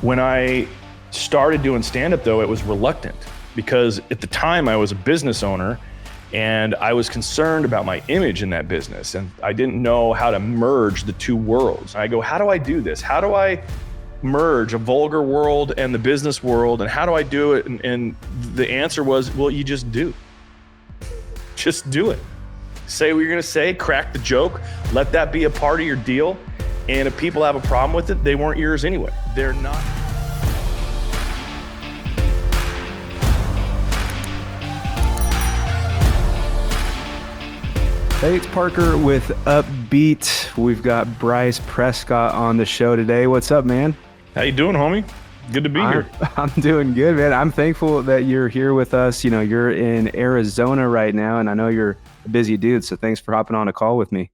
When I started doing stand-up, though, it was reluctant because at the time I was a business owner and I was concerned about my image in that business, and I didn't know how to merge the two worlds. I go, how do I do this? How do I merge a vulgar world and the business world, and how do I do it? And the answer was, well, you just do. Just do it. Say what you're gonna say, crack the joke, let that be a part of your deal. And if people have a problem with it, they weren't yours anyway. They're not. Hey, it's Parker with Upbeat. We've got Bryce Prescott on the show today. What's up, man? How you doing, homie? Good to be here. I'm doing good, man. I'm thankful that you're here with us. You know, you're in Arizona right now, and I know you're a busy dude, so thanks for hopping on a call with me.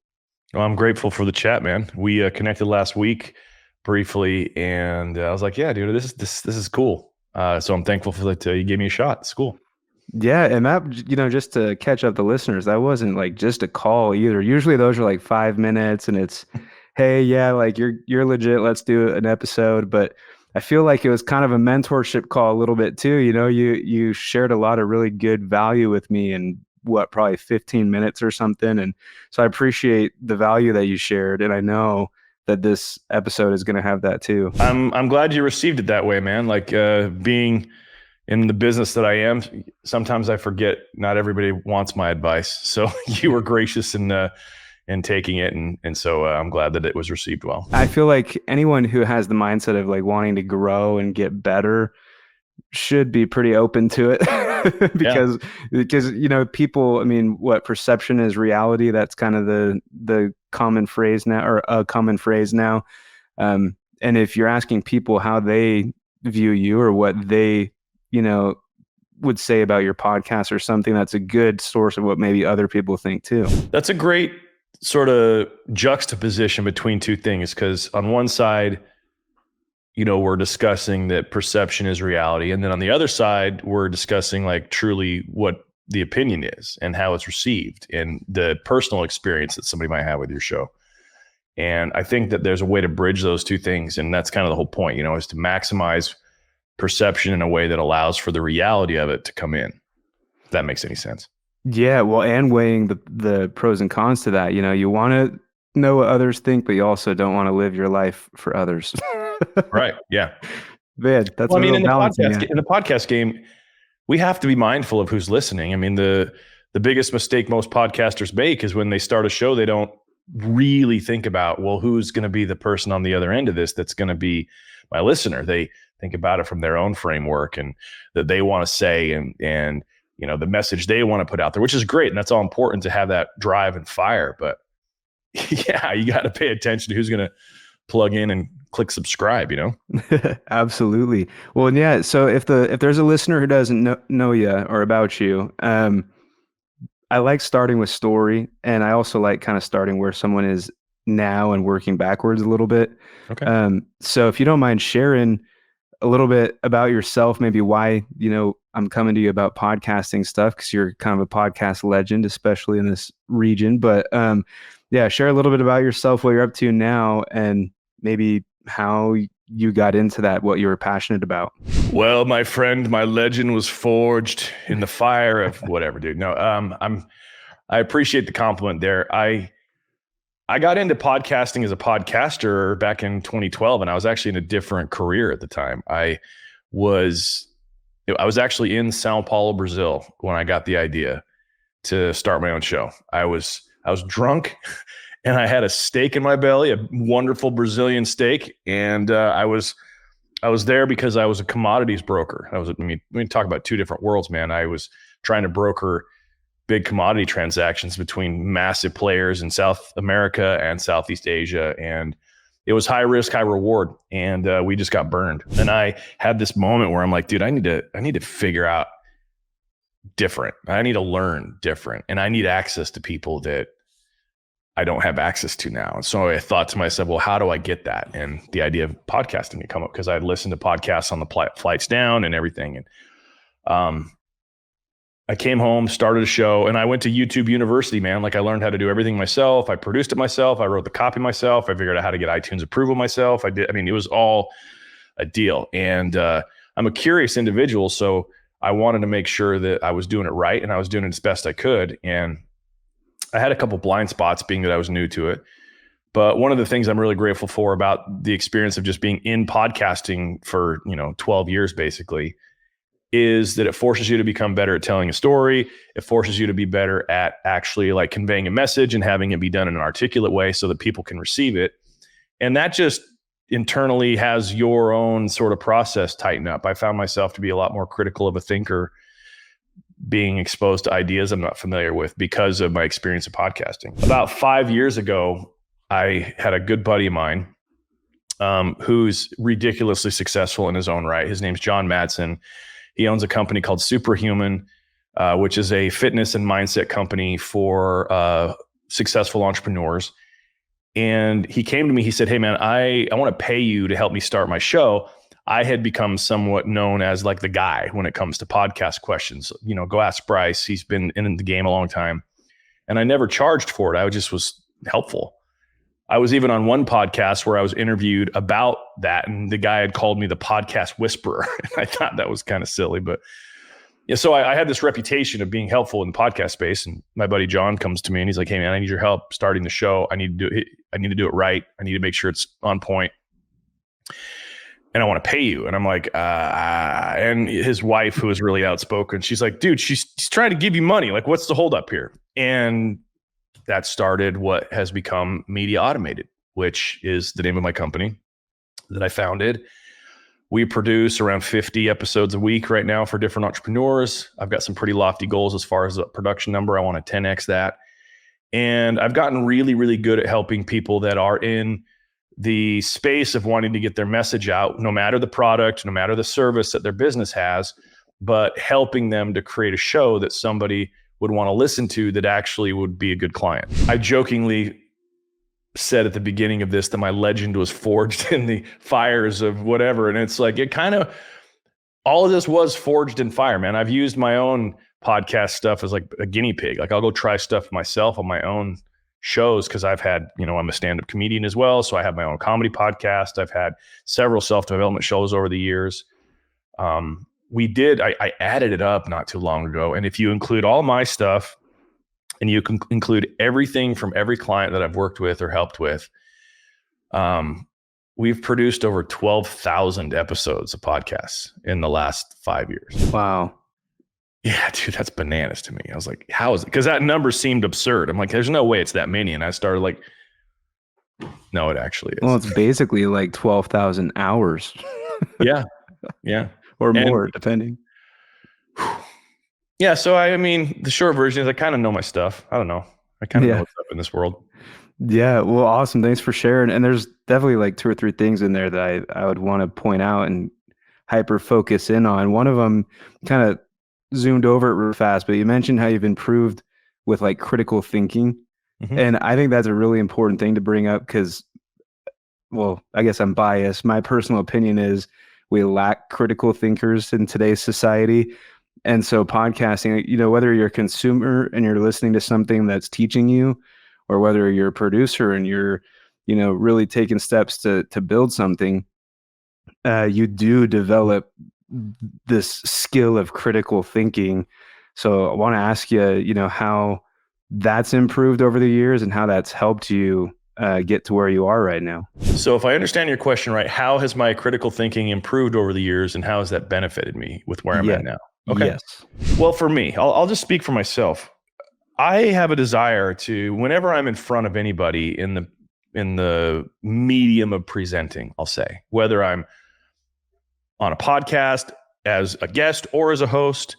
Well, I'm grateful for the chat, man. We connected last week briefly, and I was like, "Yeah, dude, this is cool." So I'm thankful for that. You gave me a shot. It's cool. Yeah, and that, you know, just to catch up the listeners, that wasn't like just a call either. Usually those are like 5 minutes, and it's, "Hey, yeah, like you're legit. Let's do an episode." But I feel like it was kind of a mentorship call a little bit too. You know, you shared a lot of really good value with me and probably 15 minutes or something. And so I appreciate the value that you shared. And I know that this episode is going to have that too. I'm glad you received it that way, man. Like being in the business that I am, sometimes I forget not everybody wants my advice. So you were gracious in taking it. And so I'm glad that it was received well. I feel like anyone who has the mindset of like wanting to grow and get better should be pretty open to it because you know, people, I mean, what perception is reality? That's kind of the common phrase now, or a common phrase now. And if you're asking people how they view you or what they, you know, would say about your podcast or something, that's a good source of what maybe other people think too. That's a great sort of juxtaposition between two things, because on one side, you know, we're discussing that perception is reality. And then on the other side, we're discussing like truly what the opinion is and how it's received and the personal experience that somebody might have with your show. And I think that there's a way to bridge those two things. And that's kind of the whole point, you know, is to maximize perception in a way that allows for the reality of it to come in. If that makes any sense. Yeah. Well, and weighing the pros and cons to that, you know, you want to know what others think, but you also don't want to live your life for others. Right. Yeah. Man, that's well, I mean, in the podcast game, we have to be mindful of who's listening. I mean, the biggest mistake most podcasters make is when they start a show, they don't really think about, well, who's going to be the person on the other end of this that's going to be my listener. They think about it from their own framework and that they want to say and you know, the message they want to put out there, which is great. And that's all important to have that drive and fire. But yeah, you got to pay attention to who's going to plug in and click subscribe, you know? Absolutely. Well, yeah. So if there's a listener who doesn't know you or about you, I like starting with story, and I also like kind of starting where someone is now and working backwards a little bit. Okay. So if you don't mind sharing a little bit about yourself, maybe why, you know, I'm coming to you about podcasting stuff, because you're kind of a podcast legend, especially in this region. But yeah, share a little bit about yourself, what you're up to now, and maybe how you got into that, what you were passionate about. Well, my friend, my legend was forged in the fire of whatever, dude. No, I appreciate the compliment there. I got into podcasting as a podcaster back in 2012, and I was actually in a different career at the time. I was actually in Sao Paulo, Brazil, when I got the idea to start my own show. I was drunk and I had a steak in my belly, a wonderful Brazilian steak. And I was there because I was a commodities broker. We talk about two different worlds, man. I was trying to broker big commodity transactions between massive players in South America and Southeast Asia. And it was high risk, high reward. And we just got burned. And I had this moment where I'm like, dude, I need to figure out different. I need to learn different. And I need access to people that I don't have access to now. And so I thought to myself, well, how do I get that? And the idea of podcasting had come up because I'd listened to podcasts on the flights down and everything. And I came home, started a show, and I went to YouTube University, man. Like, I learned how to do everything myself. I produced it myself. I wrote the copy myself. I figured out how to get iTunes approval myself. It was all a deal. And I'm a curious individual, so I wanted to make sure that I was doing it right and I was doing it as best I could. And I had a couple blind spots, being that I was new to it. But one of the things I'm really grateful for about the experience of just being in podcasting for 12 years basically is that it forces you to become better at telling a story. It forces you to be better at actually like conveying a message and having it be done in an articulate way so that people can receive it. And that just internally has your own sort of process tighten up. I found myself to be a lot more critical of a thinker, being exposed to ideas I'm not familiar with because of my experience of podcasting. About 5 years ago, I had a good buddy of mine who's ridiculously successful in his own right. His name's John Madsen. He owns a company called Superhuman, which is a fitness and mindset company for successful entrepreneurs. And he came to me, he said, "Hey man, I want to pay you to help me start my show." I had become somewhat known as like the guy when it comes to podcast questions. Go ask Bryce. He's been in the game a long time. And I never charged for it. I just was helpful. I was even on one podcast where I was interviewed about that, and the guy had called me the podcast whisperer. I thought that was kind of silly, but yeah. So I had this reputation of being helpful in the podcast space, and my buddy John comes to me and he's like, "Hey man, I need your help starting the show. I need to do it right. I need to make sure it's on point, and I want to pay you." And I'm like, and his wife, who is really outspoken, she's like, "Dude, she's trying to give you money. Like, what's the holdup here?" And that started what has become Media Automated, which is the name of my company that I founded. We produce around 50 episodes a week right now for different entrepreneurs. I've got some pretty lofty goals as far as the production number. I want to 10x that. And I've gotten really, really good at helping people that are in the space of wanting to get their message out, no matter the product, no matter the service that their business has, but helping them to create a show that somebody would want to listen to that actually would be a good client. I jokingly said at the beginning of this that my legend was forged in the fires of whatever. And it's like, all of this was forged in fire, man. I've used my own podcast stuff as like a guinea pig. Like I'll go try stuff myself on my own shows because I've had, I'm a stand-up comedian as well. So I have my own comedy podcast. I've had several self-development shows over the years. I added it up not too long ago. And if you include all my stuff and you can include everything from every client that I've worked with or helped with, we've produced over 12,000 episodes of podcasts in the last 5 years. Wow. Yeah, dude, that's bananas to me. I was like, how is it? Because that number seemed absurd. I'm like, there's no way it's that many. And I started like, no, it actually is. Well, it's basically like 12,000 hours. Yeah. Yeah. Or more, depending. Yeah. So, the short version is I kind of know my stuff. I don't know. I kind of know what's up in this world. Yeah. Well, awesome. Thanks for sharing. And there's definitely like 2 or 3 things in there that I would want to point out and hyper focus in on. One of them kind of zoomed over it real fast, but you mentioned how you've improved with like critical thinking. Mm-hmm. And I think that's a really important thing to bring up because, well, I guess I'm biased. My personal opinion is we lack critical thinkers in today's society. And so podcasting, whether you're a consumer and you're listening to something that's teaching you, or whether you're a producer and you're, really taking steps to build something, you do develop this skill of critical thinking. So I want to ask you, how that's improved over the years and how that's helped you get to where you are right now. So if I understand your question right, how has my critical thinking improved over the years and how has that benefited me with where I'm at now? Okay. Yes. Well, for me, I'll just speak for myself. I have a desire to, whenever I'm in front of anybody in the medium of presenting, I'll say, whether I'm on a podcast as a guest or as a host,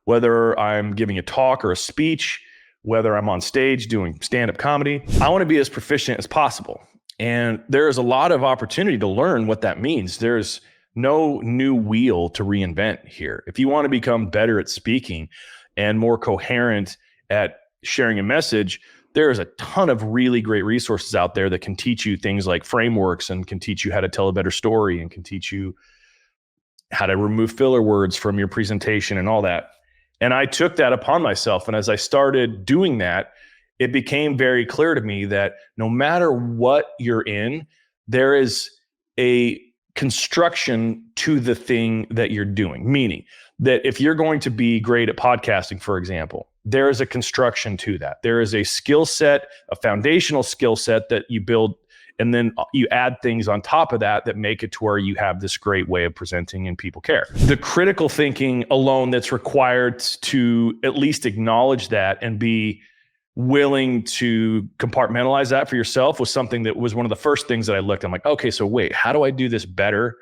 whether I'm giving a talk or a speech, whether I'm on stage doing stand-up comedy, I want to be as proficient as possible. And there is a lot of opportunity to learn what that means. There's no new wheel to reinvent here. If you want to become better at speaking and more coherent at sharing a message, there's a ton of really great resources out there that can teach you things like frameworks and can teach you how to tell a better story and can teach you how to remove filler words from your presentation and all that. And I took that upon myself. And as I started doing that, it became very clear to me that no matter what you're in, there is a construction to the thing that you're doing. Meaning that if you're going to be great at podcasting, for example, there is a construction to that. There is a skill set, a foundational skill set that you build, and then you add things on top of that that make it to where you have this great way of presenting and people care. The critical thinking alone that's required to at least acknowledge that and be willing to compartmentalize that for yourself was something that was one of the first things that I looked. I'm like, okay, so wait, how do I do this better?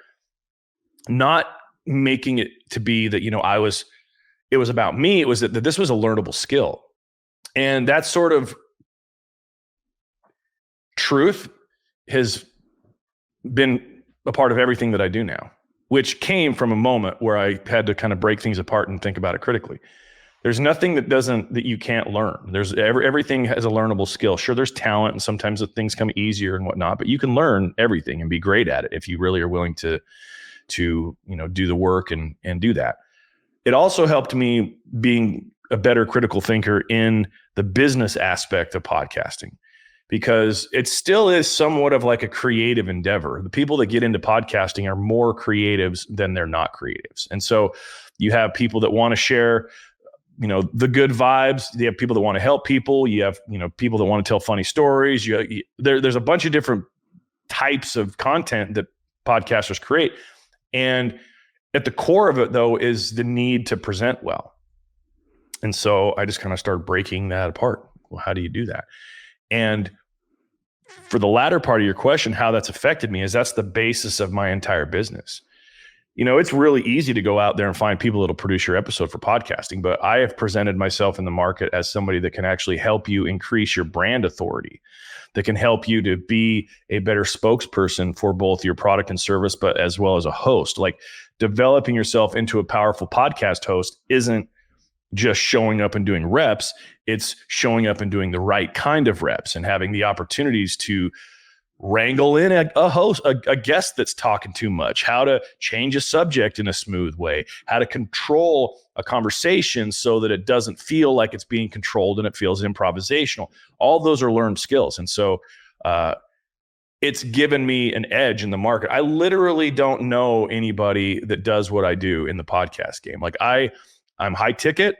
Not making it to be that, it was about me. It was that this was a learnable skill. And that sort of truth has been a part of everything that I do now, which came from a moment where I had to kind of break things apart and think about it critically. There's nothing that you can't learn. There's everything has a learnable skill. Sure, there's talent, and sometimes the things come easier and whatnot, but you can learn everything and be great at it if you really are willing to do the work and do that. It also helped me being a better critical thinker in the business aspect of podcasting, because it still is somewhat of like a creative endeavor. The people that get into podcasting are more creatives than they're not creatives. And so you have people that want to share, the good vibes. You have people that want to help people. You have, people that want to tell funny stories. There's a bunch of different types of content that podcasters create. And at the core of it, though, is the need to present well. And so I just kind of started breaking that apart. Well, how do you do that? And for the latter part of your question, how that's affected me is that's the basis of my entire business. It's really easy to go out there and find people that'll produce your episode for podcasting, but I have presented myself in the market as somebody that can actually help you increase your brand authority, that can help you to be a better spokesperson for both your product and service, but as well as a host. Like, developing yourself into a powerful podcast host isn't just showing up and doing reps. It's showing up and doing the right kind of reps and having the opportunities to wrangle in a host, a guest that's talking too much, how to change a subject in a smooth way, how to control a conversation so that it doesn't feel like it's being controlled and it feels improvisational. All those are learned skills. And so it's given me an edge in the market. I literally don't know anybody that does what I do in the podcast game. Like, I'm high ticket.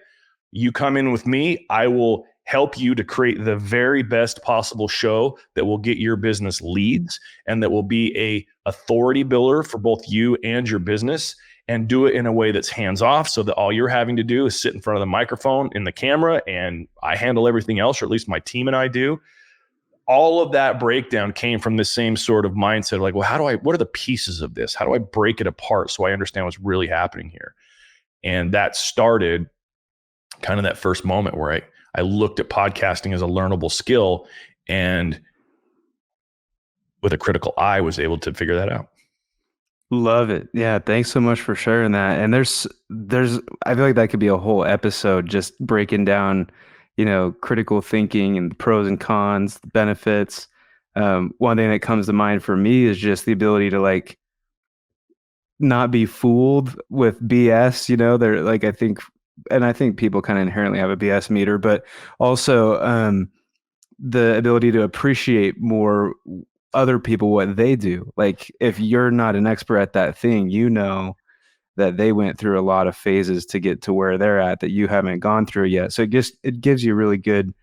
You come in with me, I will help you to create the very best possible show that will get your business leads and that will be a authority builder for both you and your business, and do it in a way that's hands off so that all you're having to do is sit in front of the microphone in the camera and I handle everything else, or at least my team and I do. All of that breakdown came from the same sort of mindset, like, well, what are the pieces of this? How do I break it apart so I understand what's really happening here? And that started kind of that first moment where I looked at podcasting as a learnable skill, and with a critical eye was able to figure that out. Love it. Yeah. Thanks so much for sharing that. And there's, I feel like that could be a whole episode just breaking down, critical thinking and the pros and cons, the benefits. One thing that comes to mind for me is just the ability to not be fooled with BS, they're like, I think people kind of inherently have a BS meter, but also the ability to appreciate more other people, what they do. Like, if you're not an expert at that thing, that they went through a lot of phases to get to where they're at that you haven't gone through yet. So it gives you a really good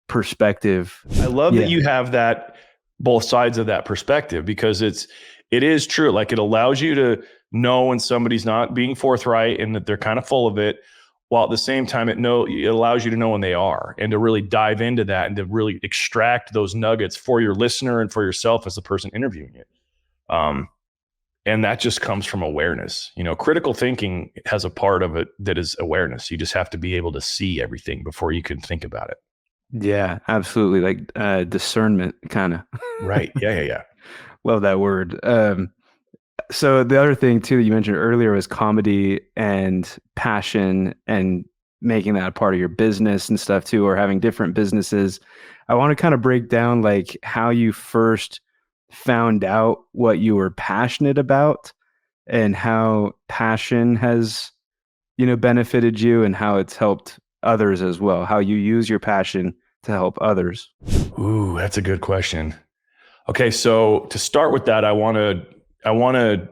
perspective. I love that you have that, both sides of that perspective, because it is true. Like, it allows you to know when somebody's not being forthright and that they're kind of full of it, while at the same time it allows you to know when they are, and to really dive into that and to really extract those nuggets for your listener and for yourself as the person interviewing it. And that just comes from awareness. Critical thinking has a part of it that is awareness. You just have to be able to see everything before you can think about it. Yeah, absolutely. Like discernment, kind of. Right. Yeah. Love that word. So the other thing too that you mentioned earlier was comedy and passion, and making that a part of your business and stuff too, or having different businesses. I want to kind of break down like how you first found out what you were passionate about, and how passion has, benefited you, and how it's helped others as well. How you use your passion to help others. Ooh, that's a good question. Okay, so to start with that, I want to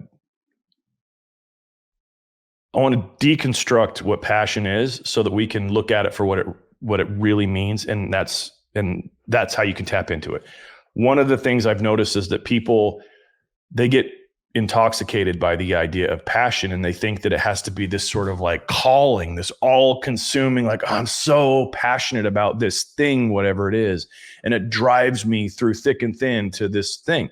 I want to deconstruct what passion is so that we can look at it for what it really means. And that's how you can tap into it. One of the things I've noticed is that people, they get intoxicated by the idea of passion, and they think that it has to be this sort of like calling, this all consuming, like, oh, I'm so passionate about this thing, whatever it is. And it drives me through thick and thin to this thing.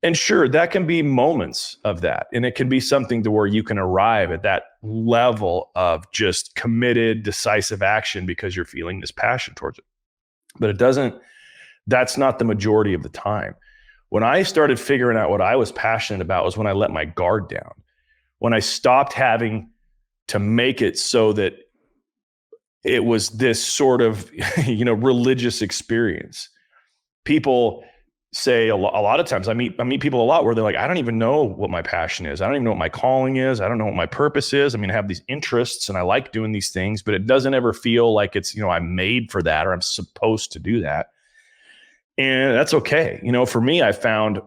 And sure, that can be moments of that. And it can be something to where you can arrive at that level of just committed, decisive action because you're feeling this passion towards it. But that's not the majority of the time. When I started figuring out what I was passionate about was when I let my guard down. When I stopped having to make it so that it was this sort of, religious experience. People say a lot of times, I meet people a lot where they're like, I don't even know what my passion is. I don't even know what my calling is. I don't know what my purpose is. I mean, I have these interests and I like doing these things, but it doesn't ever feel like it's, I'm made for that or I'm supposed to do that. And that's okay. For me, I found,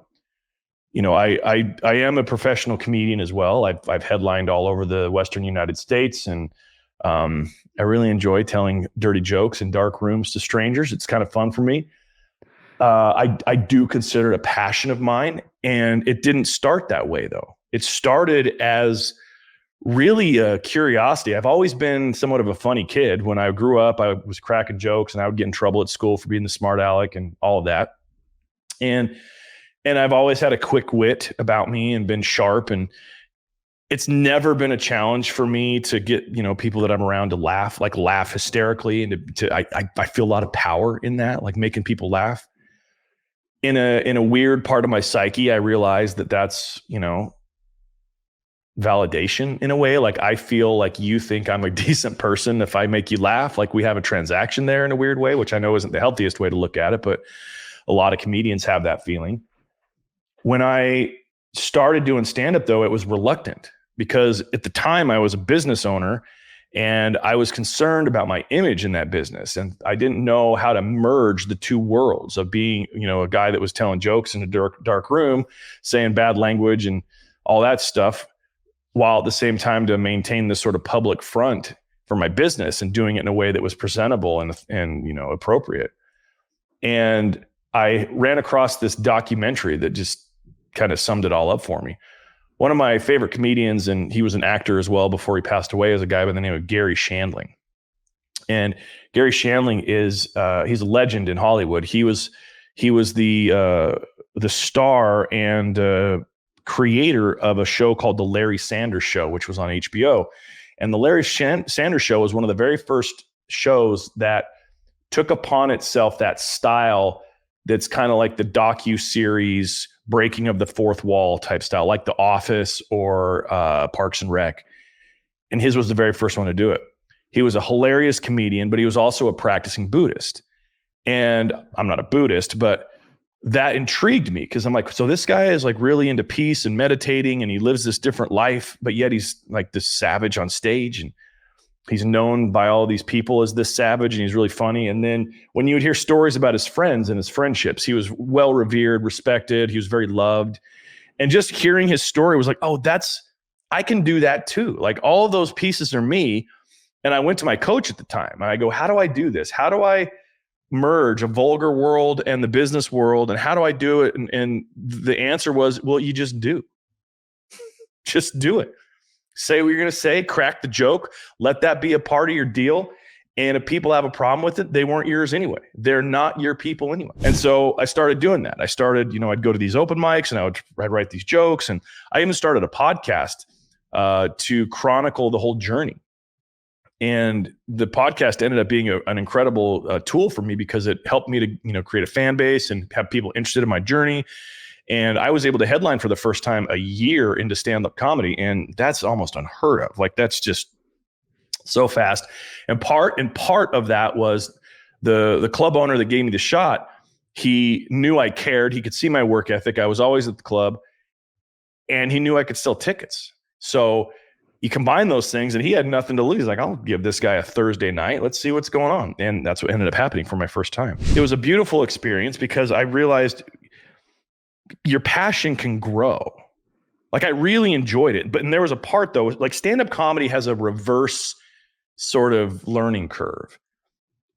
I am a professional comedian as well. I've headlined all over the Western United States, and I really enjoy telling dirty jokes in dark rooms to strangers. It's kind of fun for me. I do consider it a passion of mine, and it didn't start that way though. It started as really a curiosity. I've always been somewhat of a funny kid. When I grew up, I was cracking jokes and I would get in trouble at school for being the smart aleck and all of that. And I've always had a quick wit about me and been sharp, and it's never been a challenge for me to get, people that I'm around to laugh hysterically. And I feel a lot of power in that, like making people laugh. In a weird part of my psyche, I realized that that's, validation in a way. Like, I feel like you think I'm a decent person if I make you laugh. Like, we have a transaction there in a weird way, which I know isn't the healthiest way to look at it, but a lot of comedians have that feeling. When I started doing stand-up though, it was reluctant, because at the time I was a business owner and I was concerned about my image in that business. And I didn't know how to merge the two worlds of being, a guy that was telling jokes in a dark room, saying bad language and all that stuff, while at the same time to maintain this sort of public front for my business and doing it in a way that was presentable and appropriate. And I ran across this documentary that just kind of summed it all up for me. One of my favorite comedians, and he was an actor as well before he passed away, is a guy by the name of Gary Shandling. And Gary Shandling is he's a legend in Hollywood. He was the star and creator of a show called The Larry Sanders Show, which was on HBO. And The Larry Sanders Show was one of the very first shows that took upon itself that style that's kind of like the docu-series breaking of the fourth wall type style, like The Office or Parks and Rec. And his was the very first one to do it. He was a hilarious comedian, but he was also a practicing Buddhist. And I'm not a Buddhist, but that intrigued me, because I'm like, so this guy is like really into peace and meditating, and he lives this different life, but yet he's like this savage on stage, and he's known by all these people as this savage, and he's really funny. And then when you would hear stories about his friends and his friendships, he was well revered, respected. He was very loved. And just hearing his story was like, oh, I can do that too. Like, all of those pieces are me. And I went to my coach at the time and I go, how do I do this? How do I merge a vulgar world and the business world? And how do I do it? And the answer was, well, you just do. Just do it. Say what you're going to say, crack the joke, let that be a part of your deal. And if people have a problem with it, they weren't yours anyway. They're not your people anyway. And so I started doing that. I started, I'd go to these open mics and I'd write these jokes. And I even started a podcast to chronicle the whole journey. And the podcast ended up being an incredible tool for me, because it helped me to, create a fan base and have people interested in my journey. And I was able to headline for the first time a year into stand-up comedy. And that's almost unheard of. Like, that's just so fast. And part of that was the club owner that gave me the shot. He knew I cared. He could see my work ethic. I was always at the club, and he knew I could sell tickets. So you combine those things, and he had nothing to lose. He's like, I'll give this guy a Thursday night. Let's see what's going on. And that's what ended up happening for my first time. It was a beautiful experience, because I realized your passion can grow. Like I really enjoyed it. And there was a part though, like stand-up comedy has a reverse sort of learning curve.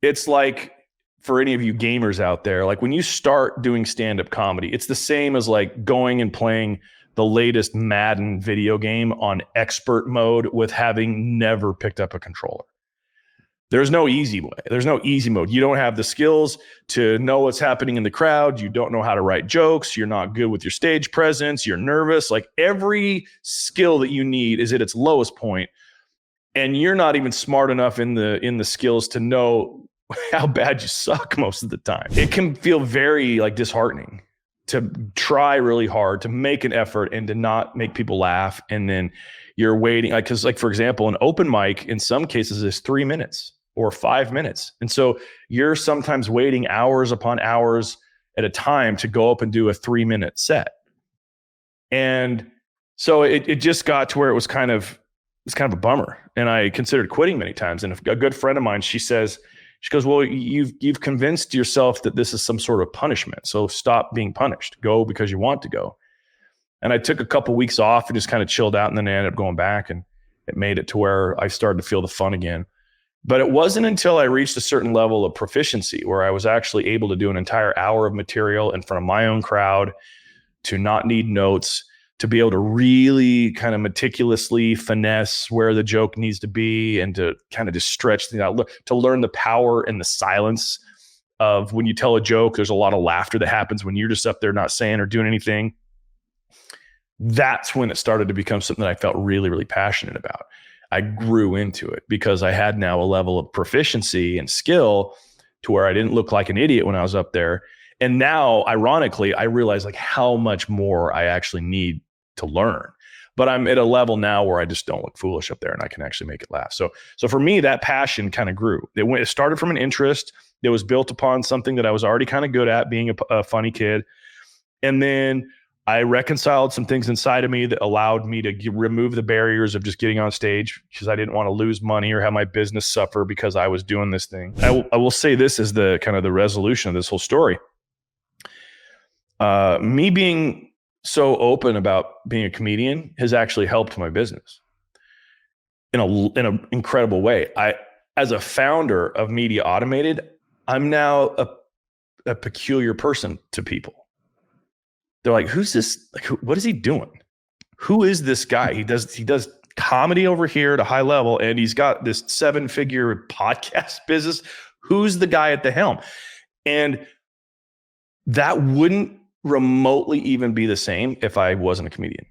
It's like for any of you gamers out there, like when you start doing stand-up comedy, it's the same as like going and playing the latest Madden video game on expert mode with having never picked up a controller. There's no easy way. There's no easy mode. You don't have the skills to know what's happening in the crowd. You don't know how to write jokes. You're not good with your stage presence. You're nervous. Like every skill that you need is at its lowest point, and you're not even smart enough in the skills to know how bad you suck most of the time. It can feel very like disheartening to try really hard to make an effort and to not make people laugh, and then you're waiting. Like, because like for example, an open mic in some cases is 3 minutes or 5 minutes. And so you're sometimes waiting hours upon hours at a time to go up and do a 3-minute set. And so it just got to where it was kind of a bummer. And I considered quitting many times. And a good friend of mine, she goes, well, you've convinced yourself that this is some sort of punishment. So stop being punished. Go because you want to go. And I took a couple weeks off and just kind of chilled out. And then I ended up going back, and it made it to where I started to feel the fun again. But it wasn't until I reached a certain level of proficiency where I was actually able to do an entire hour of material in front of my own crowd, to not need notes, to be able to really kind of meticulously finesse where the joke needs to be, and to kind of just stretch things out, to learn the power and the silence of when you tell a joke. There's a lot of laughter that happens when you're just up there not saying or doing anything. That's when it started to become something that I felt really, really passionate about. I grew into it because I had now a level of proficiency and skill to where I didn't look like an idiot when I was up there. And now, ironically, I realize like how much more I actually need to learn. But I'm at a level now where I just don't look foolish up there, and I can actually make it laugh. So for me, that passion kind of grew. It started from an interest that was built upon something that I was already kind of good at, being a funny kid. And then I reconciled some things inside of me that allowed me to remove the barriers of just getting on stage, because I didn't want to lose money or have my business suffer because I was doing this thing. I will say this is the kind of the resolution of this whole story. Me being so open about being a comedian has actually helped my business in an incredible way. As a founder of Media Automated, I'm now a peculiar person to people. They're like, who's this? Like, what is he doing? Who is this guy? He does comedy over here at a high level, and he's got this 7-figure podcast business. Who's the guy at the helm? And that wouldn't remotely even be the same if I wasn't a comedian.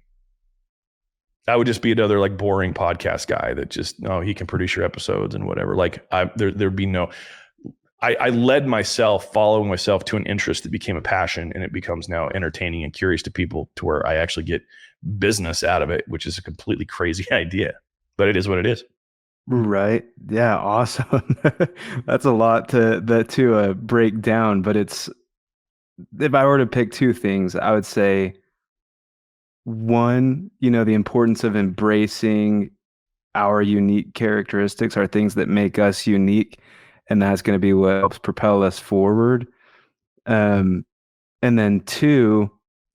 I would just be another like boring podcast guy that just, he can produce your episodes and whatever. Like there'd be no. I led myself, following myself to an interest that became a passion, and it becomes now entertaining and curious to people, to where I actually get business out of it, which is a completely crazy idea, but it is what it is. Right. Yeah. Awesome. That's a lot to break down, but if I were to pick two things, I would say one, the importance of embracing our unique characteristics, our things that make us unique. And that's going to be what helps propel us forward. And then two,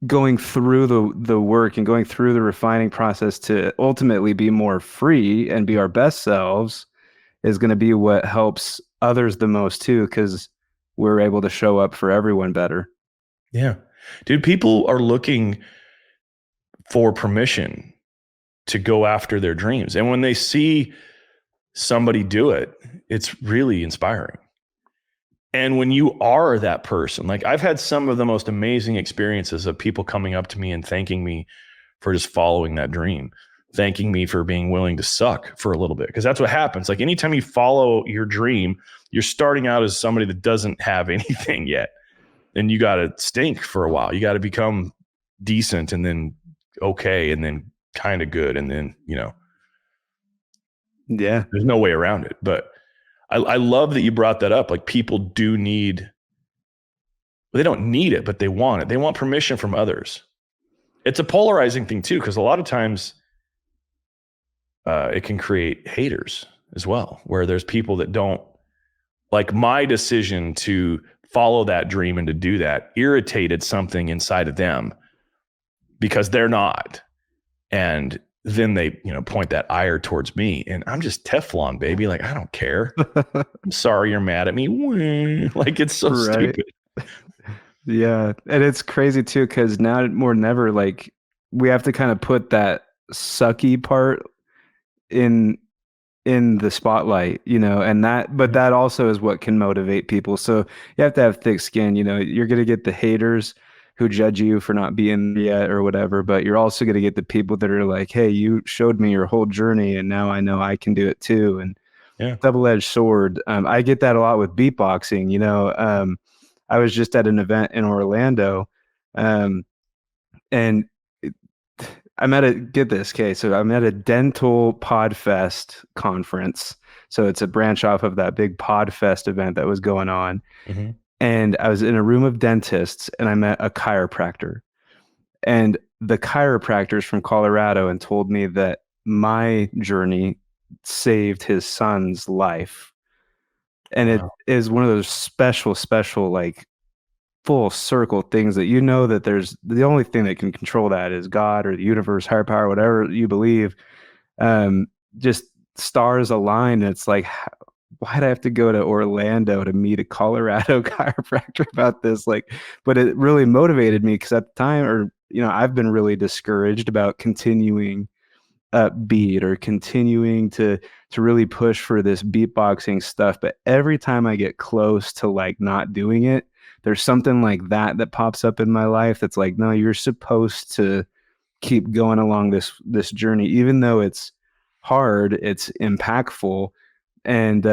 going through the work and going through the refining process to ultimately be more free and be our best selves is going to be what helps others the most too, because we're able to show up for everyone better. Yeah. Dude, people are looking for permission to go after their dreams. And when they see somebody do it, it's really inspiring. And when you are that person, like I've had some of the most amazing experiences of people coming up to me and thanking me for just following that dream, thanking me for being willing to suck for a little bit. Because that's what happens. Like anytime you follow your dream, you're starting out as somebody that doesn't have anything yet. And you got to stink for a while. You got to become decent, and then okay, and then kind of good. And then, yeah, there's no way around it. But I love that you brought that up. Like people do need, they don't need it, but they want it. They want permission from others. It's a polarizing thing too, because a lot of times it can create haters as well, where there's people that don't like my decision to follow that dream and to do that irritated something inside of them because they're not. And then they, point that ire towards me, and I'm just Teflon, baby. Like, I don't care. I'm sorry you're mad at me. Like, it's so Right. stupid. Yeah. And it's crazy too, because now more than ever, like we have to kind of put that sucky part in the spotlight, and but that also is what can motivate people. So you have to have thick skin. You're going to get the haters who judge you for not being there yet or whatever, but you're also going to get the people that are like, hey, you showed me your whole journey and now I know I can do it too. And Yeah. double-edged sword. I get that a lot with beatboxing. I was just at an event in Orlando, um, and I'm at so I'm at a dental podfest conference. So it's a branch off of that big podfest event that was going on. Mm-hmm. And I was in a room of dentists and I met a chiropractor. And the chiropractor's from Colorado and told me that my journey saved his son's life. And Wow. it is one of those special, like full circle things that that there's the only thing that can control that is God or the universe, higher power, whatever you believe. Just stars align. And it's like, why'd I have to go to Orlando to meet a Colorado chiropractor about this? Like, but it really motivated me because at the time, or, I've been really discouraged about continuing upbeat or continuing to really push for this beatboxing stuff. But every time I get close to like not doing it, there's something like that pops up in my life that's like, no, you're supposed to keep going along this journey, even though it's hard, it's impactful. And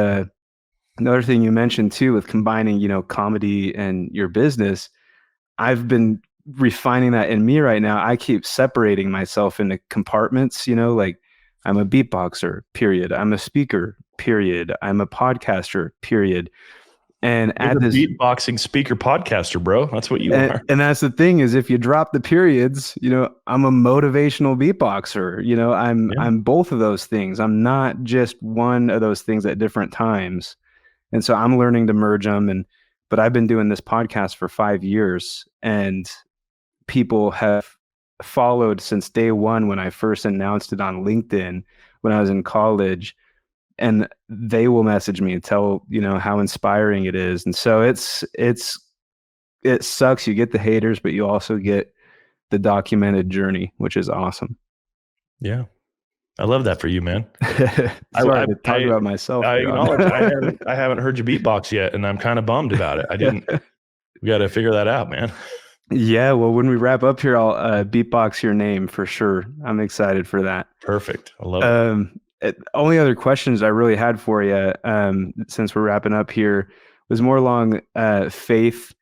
another thing you mentioned too, with combining, comedy and your business, I've been refining that in me right now. I keep separating myself into compartments, like I'm a beatboxer, period. I'm a speaker, period. I'm a podcaster, period. And You're add the this beatboxing speaker podcaster, bro. That's what you are. and that's the thing is if you drop the periods, I'm a motivational beatboxer. Yeah. I'm both of those things. I'm not just one of those things at different times. And so I'm learning to merge them. But I've been doing this podcast for 5 years, and people have followed since day one when I first announced it on LinkedIn when I was in college, and they will message me and tell, how inspiring it is. And so it sucks. You get the haters, but you also get the documented journey, which is awesome. Yeah. I love that for you, man. Sorry to talk about myself. I acknowledge I haven't heard you beatbox yet, and I'm kind of bummed about it. We got to figure that out, man. Yeah, well, when we wrap up here, I'll beatbox your name for sure. I'm excited for that. Perfect. I love it. Only other questions I really had for you, since we're wrapping up here, was more along faith,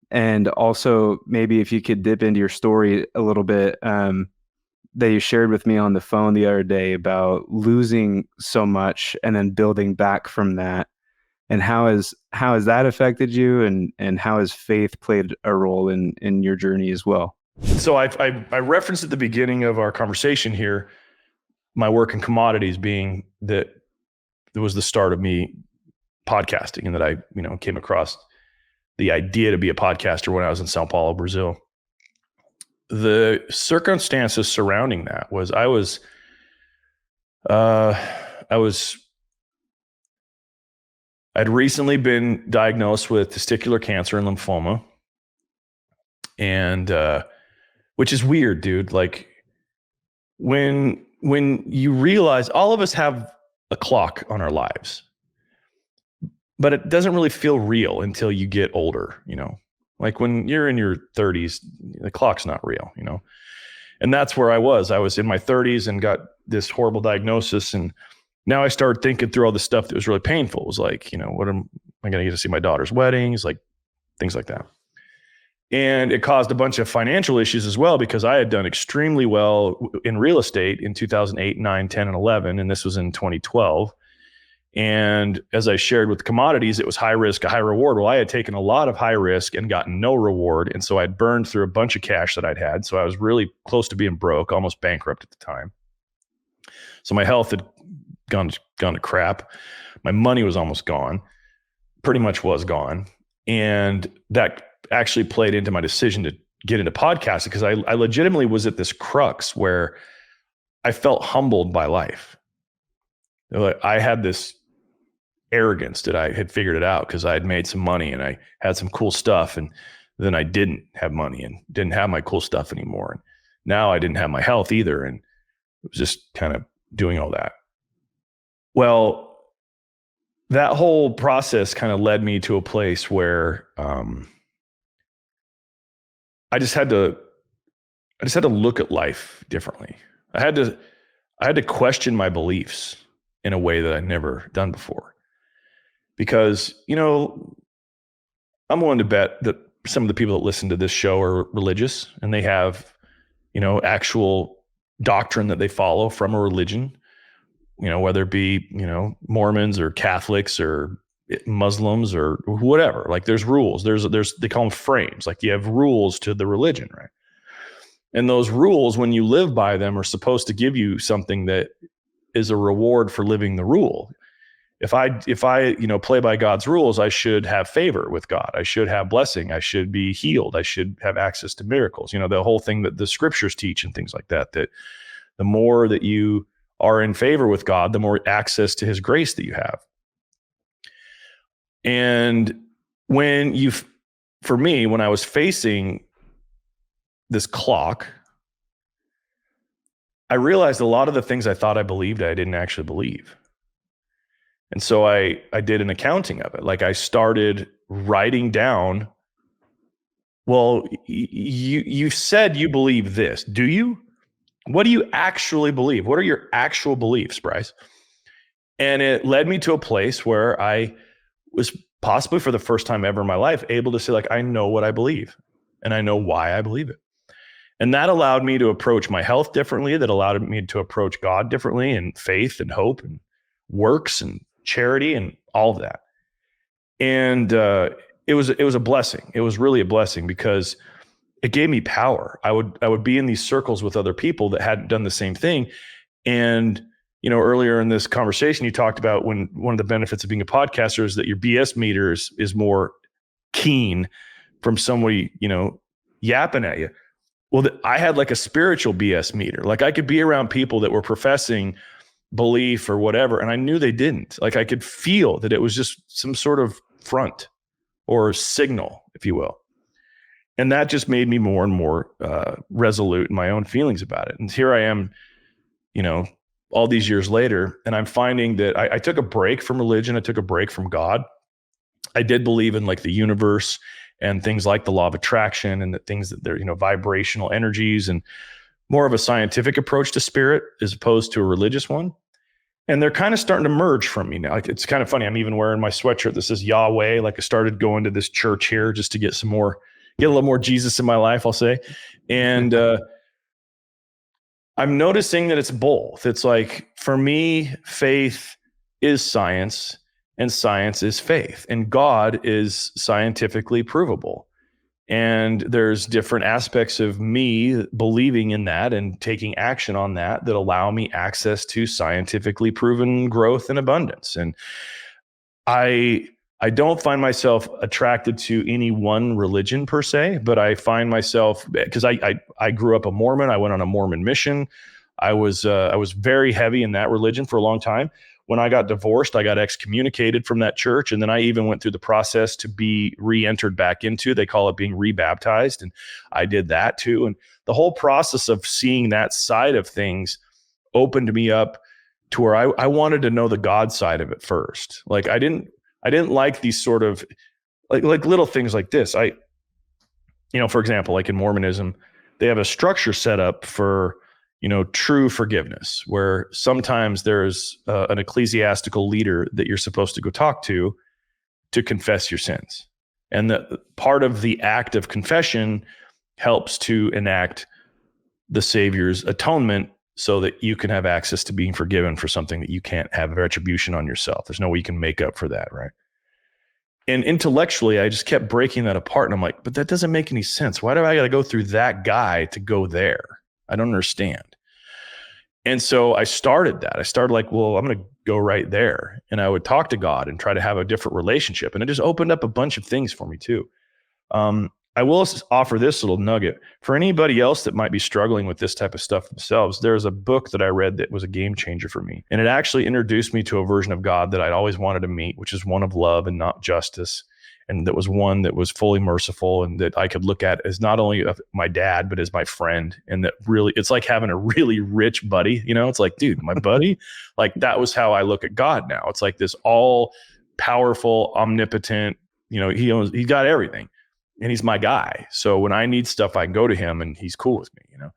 and also maybe if you could dip into your story a little bit, that you shared with me on the phone the other day about losing so much and then building back from that. And how has that affected you, and how has faith played a role in your journey as well? So I referenced at the beginning of our conversation here, my work in commodities being that it was the start of me podcasting, and that I, came across the idea to be a podcaster when I was in Sao Paulo, Brazil. The circumstances surrounding that was I'd recently been diagnosed with testicular cancer and lymphoma, and which is weird, dude. Like when you realize all of us have a clock on our lives, but it doesn't really feel real until you get older, Like when you're in your 30s, the clock's not real, And that's where I was. I was in my 30s and got this horrible diagnosis, and now I started thinking through all the stuff that was really painful. It was like, what am I going to get to see my daughter's weddings, like things like that. And it caused a bunch of financial issues as well, because I had done extremely well in real estate in 2008, 9, 10, and 11. And this was in 2012. And as I shared with commodities, it was high risk, a high reward. Well, I had taken a lot of high risk and gotten no reward. And so I'd burned through a bunch of cash that I'd had. So I was really close to being broke, almost bankrupt at the time. So my health had gone to crap. My money was almost gone, pretty much was gone. And that actually played into my decision to get into podcasting, because I legitimately was at this crux where I felt humbled by life. Like I had this arrogance that I had figured it out because I had made some money and I had some cool stuff, and then I didn't have money and didn't have my cool stuff anymore. And now I didn't have my health either, and it was just kind of doing all that. Well, that whole process kind of led me to a place where I just had to look at life differently. I had to question my beliefs in a way that I'd never done before. Because, I'm willing to bet that some of the people that listen to this show are religious and they have, actual doctrine that they follow from a religion, whether it be, Mormons or Catholics or Muslims or whatever. Like there's rules, there's they call them frames. Like you have rules to the religion, right? And those rules, when you live by them, are supposed to give you something that is a reward for living the rule. If I play by God's rules, I should have favor with God. I should have blessing. I should be healed. I should have access to miracles. The whole thing that the scriptures teach and things like that, that the more that you are in favor with God, the more access to his grace that you have. And when I was facing this clock, I realized a lot of the things I thought I believed, I didn't actually believe. And so I did an accounting of it. Like I started writing down, well, you said you believe this. Do you? What do you actually believe? What are your actual beliefs, Bryce? And it led me to a place where I was possibly for the first time ever in my life able to say, like, I know what I believe and I know why I believe it. And that allowed me to approach my health differently. That allowed me to approach God differently, and faith and hope and works and charity and all of that. And it was a blessing. It was really a blessing because it gave me power. I would be in these circles with other people that hadn't done the same thing. And, earlier in this conversation, you talked about when one of the benefits of being a podcaster is that your BS meter is more keen from somebody, yapping at you. Well, I had like a spiritual BS meter. Like I could be around people that were professing belief or whatever, and I knew they didn't. Like I could feel that it was just some sort of front or signal, if you will. And that just made me more and more resolute in my own feelings about it. And here I am, all these years later, and I'm finding that I took a break from religion. I took a break from God. I did believe in like the universe and things like the law of attraction and the things that they're, vibrational energies and more of a scientific approach to spirit as opposed to a religious one. And they're kind of starting to merge from me now. Like, it's kind of funny. I'm even wearing my sweatshirt that says Yahweh. Like I started going to this church here just to get a little more Jesus in my life, I'll say. And I'm noticing that it's both. It's like, for me, faith is science and science is faith, and God is scientifically provable. And there's different aspects of me believing in that and taking action on that allow me access to scientifically proven growth and abundance. And I don't find myself attracted to any one religion per se, but I find myself, because I grew up a Mormon. I went on a Mormon mission. I was very heavy in that religion for a long time. When I got divorced, I got excommunicated from that church. And then I even went through the process to be re-entered back into, they call it being rebaptized. And I did that too. And the whole process of seeing that side of things opened me up to where I wanted to know the God side of it first. Like I didn't like these sort of like little things like this. For example, like in Mormonism, they have a structure set up for, true forgiveness, where sometimes there's an ecclesiastical leader that you're supposed to go talk to confess your sins. And the part of the act of confession helps to enact the Savior's atonement so that you can have access to being forgiven for something that you can't have retribution on yourself. There's no way you can make up for that, right? And intellectually, I just kept breaking that apart. And I'm like, but that doesn't make any sense. Why do I got to go through that guy to go there? I don't understand. And so I started that. I started like, well, I'm going to go right there. And I would talk to God and try to have a different relationship. And it just opened up a bunch of things for me too. I will offer this little nugget for anybody else that might be struggling with this type of stuff themselves. There's a book that I read that was a game changer for me. And it actually introduced me to a version of God that I'd always wanted to meet, which is one of love and not justice. And that was one that was fully merciful and that I could look at as not only my dad, but as my friend. And that really, it's like having a really rich buddy. You know, it's like, dude, my buddy, like that was how I look at God now. It's like this all powerful, omnipotent, you know, he got everything. And he's my guy. So when I need stuff, I can go to him and he's cool with me, you know.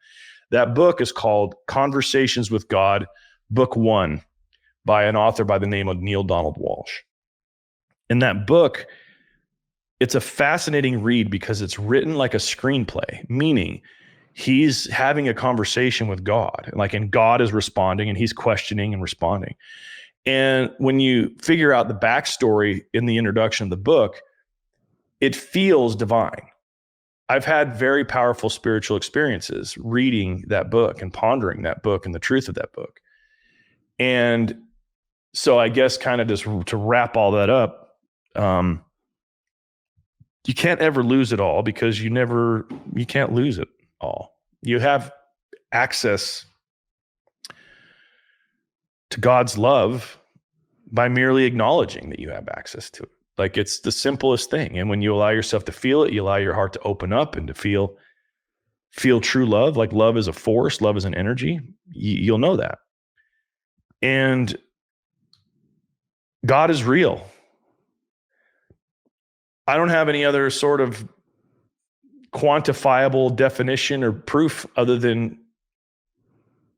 That book is called Conversations with God, Book 1, by an author by the name of Neil Donald Walsh. In that book, it's a fascinating read because it's written like a screenplay, meaning he's having a conversation with God, and God is responding and he's questioning and responding. And when you figure out the backstory in the introduction of the book, it feels divine. I've had very powerful spiritual experiences reading that book and pondering that book and the truth of that book. And so I guess kind of just to wrap all that up, you can't ever lose it all because you can't lose it all. You have access to God's love by merely acknowledging that you have access to it. Like it's the simplest thing. And when you allow yourself to feel it, you allow your heart to open up and to feel true love. Like love is a force, love is an energy. You'll know that. And God is real. I don't have any other sort of quantifiable definition or proof other than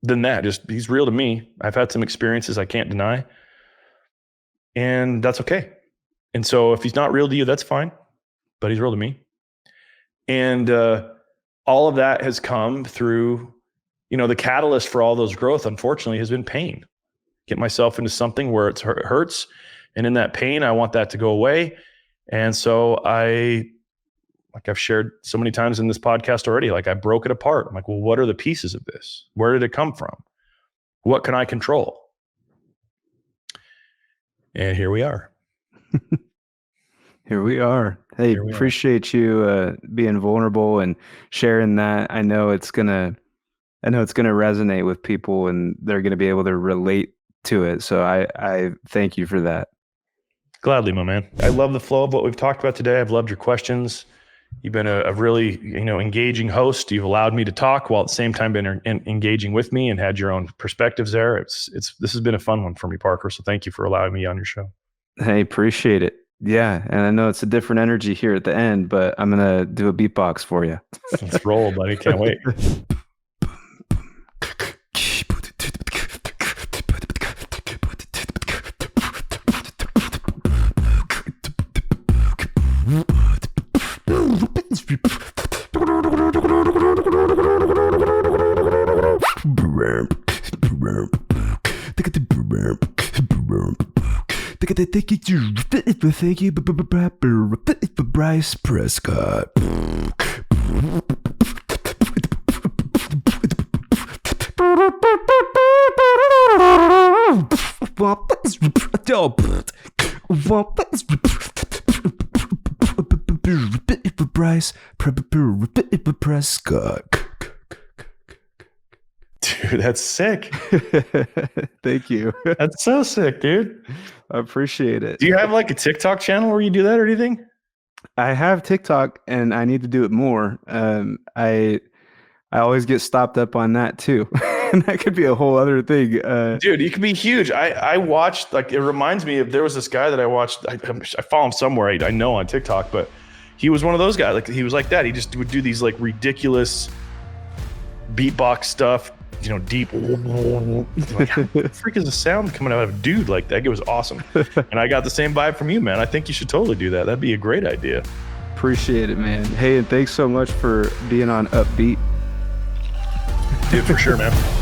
that. Just he's real to me. I've had some experiences I can't deny. And that's okay. And so if he's not real to you, that's fine, but he's real to me. And all of that has come through, you know, the catalyst for all those growth, unfortunately, has been pain. Get myself into something where it hurts. And in that pain, I want that to go away. And so like I've shared so many times in this podcast already, like I broke it apart. I'm like, well, what are the pieces of this? Where did it come from? What can I control? And here we are. Here we are. Hey, appreciate you being vulnerable and sharing that. I know it's gonna resonate with people and they're gonna be able to relate to it. So I thank you for that. Gladly, my man. I love the flow of what we've talked about today. I've loved your questions. You've been a really, engaging host. You've allowed me to talk while at the same time been engaging with me and had your own perspectives there. This has been a fun one for me, Parker. So thank you for allowing me on your show. Hey, appreciate it. Yeah. And I know it's a different energy here at the end, but I'm going to do a beatbox for you. Let's roll, buddy. Can't wait. Thank you, Bryce Prescott. Bryce Prescott. Dude, that's sick. Thank you. That's so sick, dude. I appreciate it. Do you have like a TikTok channel where you do that or anything? I have TikTok and I need to do it more. I always get stopped up on that too. And that could be a whole other thing. Dude, you could be huge. I watched, like, it reminds me of, there was this guy that I watched. I follow him somewhere. I know on TikTok, but he was one of those guys. Like, he was like that. He just would do these like ridiculous beatbox stuff, deep. Like, how the freak is the sound coming out of a dude like that? It was awesome. And I got the same vibe from you, man. I think you should totally do that. That'd be a great idea. Appreciate it, man. Hey, and thanks so much for being on Upbeat. Dude, for sure, man.